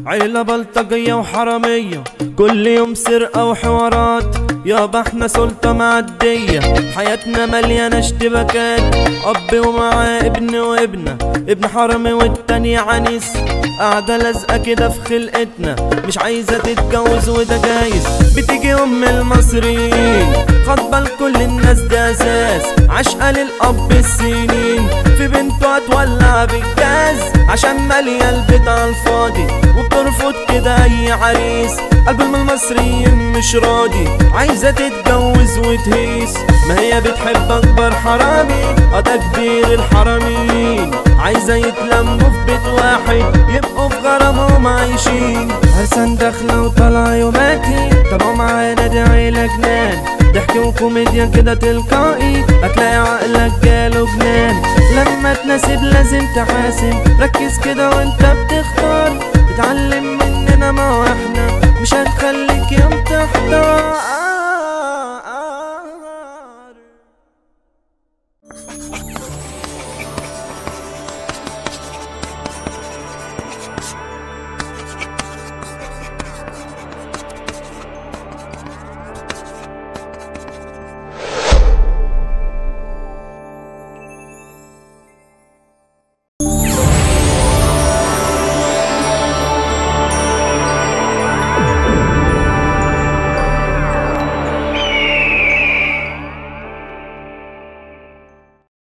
عيلة بلطجية وحرامية، كل يوم سرقة وحوارات، يابا احنا سلطة معدية، حياتنا مليانة اشتباكات. أب ومعاه ابن وابنة، ابن حرامي والتاني عنيس، قاعدة لازقة كده في خلقتنا، مش عايزة تتجوز وده جايز. بتيجي أم المصريين خاطبة لكل الناس، ده أساس عشقة للأب السنين، في بنته هتولع بالجاز عشان مالية البيت عالفاضي، وبترفض كده أي عريس. قلب المصريين مش راضي، عايزة تتجوز وتهيس، ما هي بتحب أكبر حرامي، ده كبير الحراميين، عايزة يتلموا في بيت واحد يبقوا في غرامهم عايشين. حسن داخلة وطالعة يوماتي، طلعوا معانا دي عيلة جنان، ضحك وكوميديا كده تلقائي، هتلاقي عقلك جاله جنان. لما تناسب لازم تحاسب، ركز كده وانت بتختار، اتعلم مننا ما هو احنا مش هنخليك يوم تحتار.